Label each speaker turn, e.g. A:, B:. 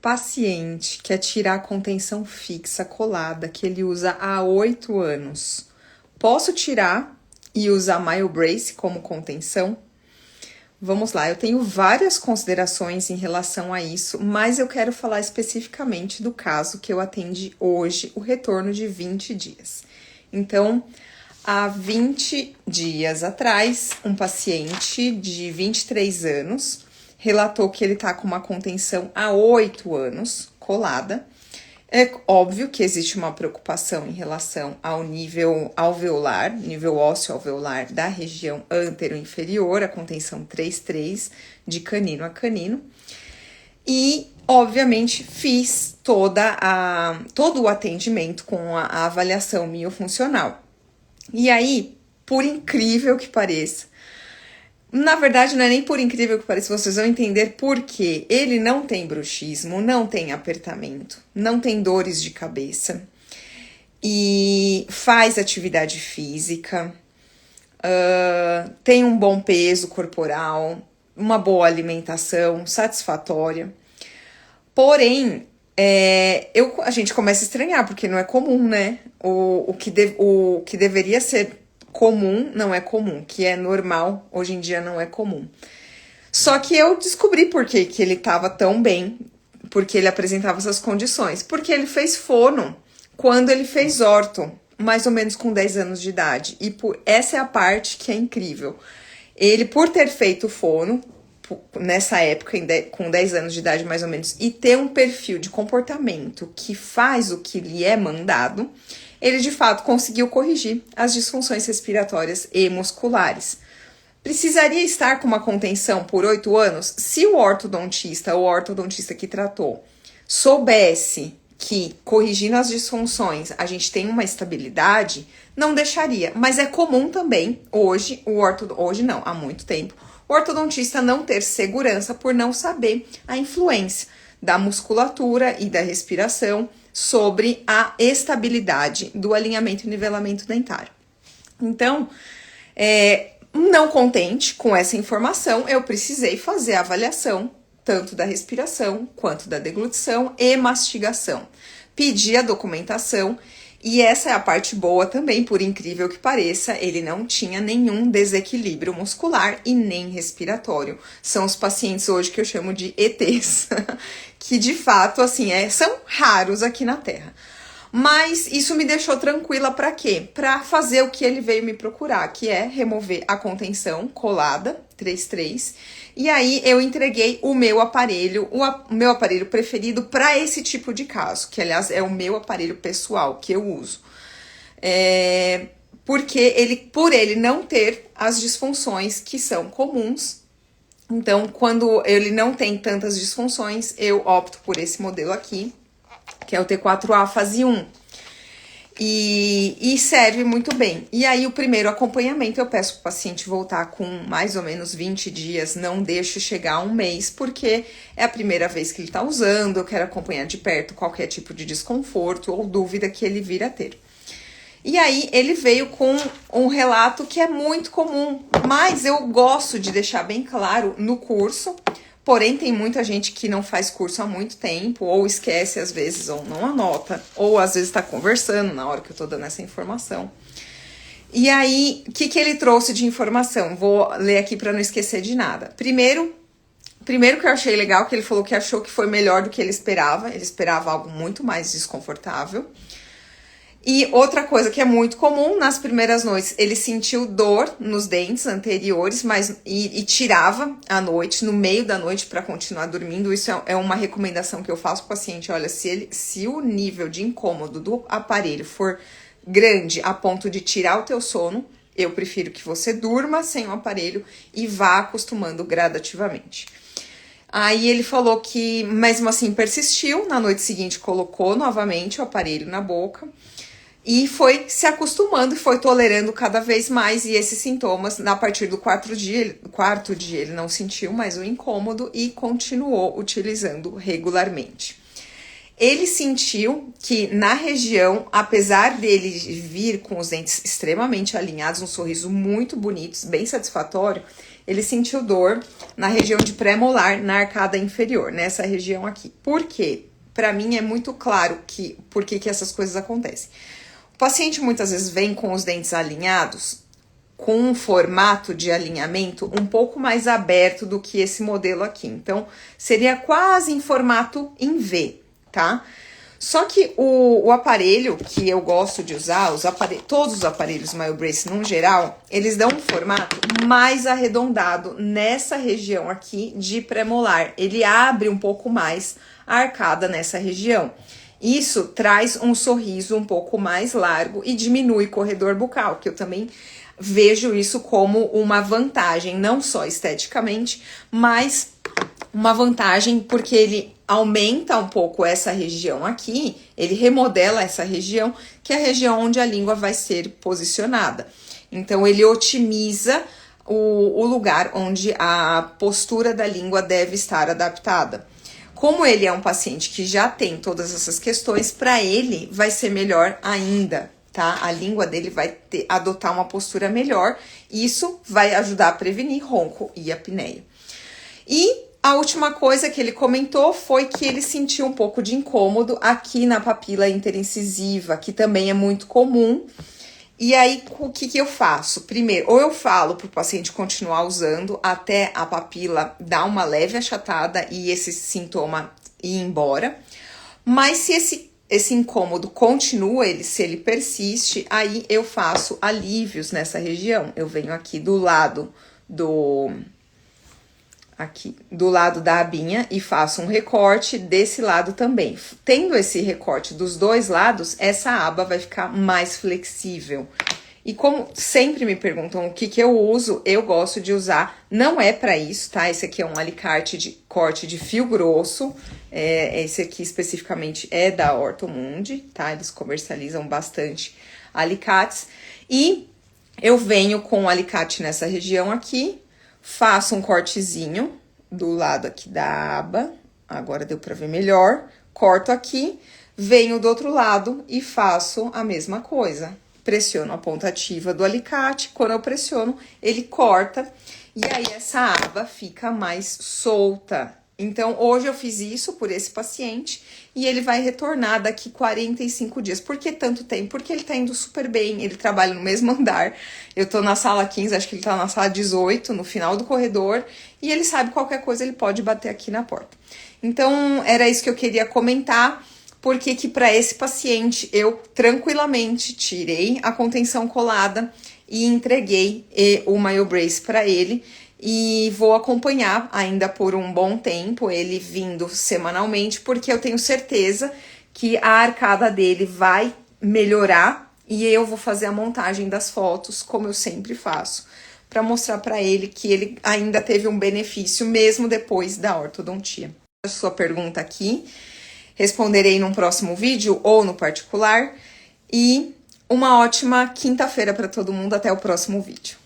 A: paciente quer tirar a contenção fixa colada que ele usa há 8 anos. Posso tirar e usar MyoBrace como contenção? Vamos lá, eu tenho várias considerações em relação a isso, mas eu quero falar especificamente do caso que eu atendi hoje, o retorno de 20 dias. Então, há 20 dias atrás, um paciente de 23 anos relatou que ele tá com uma contenção há 8 anos colada. É óbvio que existe uma preocupação em relação ao nível alveolar, nível ósseo alveolar da região antero-inferior, a contenção 3,3 de canino a canino. E, obviamente, fiz todo o atendimento com a avaliação miofuncional. E aí, por incrível que pareça, na verdade, não é nem por incrível que pareça, vocês vão entender por quê. Ele não tem bruxismo, não tem apertamento, não tem dores de cabeça e faz atividade física, tem um bom peso corporal, uma boa alimentação satisfatória. Porém, a gente começa a estranhar, porque não é comum, né? O que deveria ser comum não é comum, que é normal, hoje em dia não é comum. Só que eu descobri por que ele estava tão bem, porque ele apresentava essas condições. Porque ele fez fono quando ele fez orto, mais ou menos com 10 anos de idade. E essa é a parte que é incrível. Ele, por ter feito fono, nessa época, com 10 anos de idade mais ou menos, e ter um perfil de comportamento que faz o que lhe é mandado, ele de fato conseguiu corrigir as disfunções respiratórias e musculares. Precisaria estar com uma contenção por 8 anos? Se o ortodontista ou ortodontista que tratou soubesse que corrigindo as disfunções a gente tem uma estabilidade, não deixaria. Mas é comum também, há muito tempo, o ortodontista não ter segurança por não saber a influência da musculatura e da respiração sobre a estabilidade do alinhamento e nivelamento dentário. Então, não contente com essa informação, eu precisei fazer a avaliação tanto da respiração quanto da deglutição e mastigação. Pedi a documentação e essa é a parte boa também, por incrível que pareça, ele não tinha nenhum desequilíbrio muscular e nem respiratório. São os pacientes hoje que eu chamo de ETs, que de fato, assim, são raros aqui na Terra. Mas isso me deixou tranquila para quê? Para fazer o que ele veio me procurar, que é remover a contenção colada, 3,3. E aí eu entreguei o meu aparelho preferido para esse tipo de caso, que aliás é o meu aparelho pessoal que eu uso. Porque por ele não ter as disfunções que são comuns. Então, quando ele não tem tantas disfunções, eu opto por esse modelo aqui, que é o T4A fase 1. E serve muito bem. E aí, o primeiro acompanhamento, eu peço para o paciente voltar com mais ou menos 20 dias, não deixe chegar a um mês, porque é a primeira vez que ele está usando, eu quero acompanhar de perto qualquer tipo de desconforto ou dúvida que ele vir a ter. E aí, ele veio com um relato que é muito comum, mas eu gosto de deixar bem claro no curso. Porém, tem muita gente que não faz curso há muito tempo, ou esquece às vezes, ou não anota, ou às vezes está conversando na hora que eu tô dando essa informação. E aí, o que ele trouxe de informação? Vou ler aqui para não esquecer de nada. Primeiro que eu achei legal, que ele falou que achou que foi melhor do que ele esperava algo muito mais desconfortável. E outra coisa que é muito comum, nas primeiras noites, ele sentiu dor nos dentes anteriores, e tirava à noite, no meio da noite, para continuar dormindo. Isso é uma recomendação que eu faço para o paciente. Olha, se o nível de incômodo do aparelho for grande a ponto de tirar o teu sono, eu prefiro que você durma sem o aparelho e vá acostumando gradativamente. Aí ele falou que, mesmo assim, persistiu. Na noite seguinte, colocou novamente o aparelho na boca. E foi se acostumando e foi tolerando cada vez mais. E esses sintomas, a partir do quarto dia ele não sentiu mais o incômodo e continuou utilizando regularmente. Ele sentiu que na região, apesar dele vir com os dentes extremamente alinhados, um sorriso muito bonito, bem satisfatório, ele sentiu dor na região de pré-molar, na arcada inferior, nessa região aqui. Por quê? Para mim é muito claro por que essas coisas acontecem. O paciente muitas vezes vem com os dentes alinhados, com um formato de alinhamento um pouco mais aberto do que esse modelo aqui. Então, seria quase em formato em V, tá? Só que o aparelho que eu gosto de usar, todos os aparelhos MyoBrace no geral, eles dão um formato mais arredondado nessa região aqui de premolar. Ele abre um pouco mais a arcada nessa região. Isso traz um sorriso um pouco mais largo e diminui o corredor bucal, que eu também vejo isso como uma vantagem, não só esteticamente, mas uma vantagem porque ele aumenta um pouco essa região aqui, ele remodela essa região, que é a região onde a língua vai ser posicionada. Então, ele otimiza o lugar onde a postura da língua deve estar adaptada. Como ele é um paciente que já tem todas essas questões, para ele vai ser melhor ainda, tá? A língua dele vai adotar uma postura melhor, e isso vai ajudar a prevenir ronco e apneia. E a última coisa que ele comentou foi que ele sentiu um pouco de incômodo aqui na papila interincisiva, que também é muito comum. E aí, o que eu faço? Primeiro, ou eu falo para o paciente continuar usando até a papila dar uma leve achatada e esse sintoma ir embora. Mas se esse incômodo continua, se ele persiste, aí eu faço alívios nessa região. Eu venho aqui do lado da abinha e faço um recorte desse lado também. Tendo esse recorte dos dois lados, essa aba vai ficar mais flexível. E como sempre me perguntam o que eu uso, eu gosto de usar, não é para isso, tá? Esse aqui é um alicate de corte de fio grosso, esse aqui especificamente é da Orthomundi, tá? Eles comercializam bastante alicates. E eu venho com o alicate nessa região aqui, faço um cortezinho do lado aqui da aba, agora deu pra ver melhor, corto aqui, venho do outro lado e faço a mesma coisa. Pressiono a ponta ativa do alicate, quando eu pressiono, ele corta e aí essa aba fica mais solta. Então, hoje eu fiz isso por esse paciente e ele vai retornar daqui 45 dias. Por que tanto tempo? Porque ele tá indo super bem, ele trabalha no mesmo andar. Eu tô na sala 15, acho que ele tá na sala 18, no final do corredor, e ele sabe qualquer coisa, ele pode bater aqui na porta. Então, era isso que eu queria comentar, porque que para esse paciente eu tranquilamente tirei a contenção colada e entreguei o MyoBrace para ele. E vou acompanhar ainda por um bom tempo, ele vindo semanalmente, porque eu tenho certeza que a arcada dele vai melhorar e eu vou fazer a montagem das fotos, como eu sempre faço, para mostrar para ele que ele ainda teve um benefício mesmo depois da ortodontia. A sua pergunta aqui, responderei num próximo vídeo ou no particular, e uma ótima quinta-feira para todo mundo, até o próximo vídeo.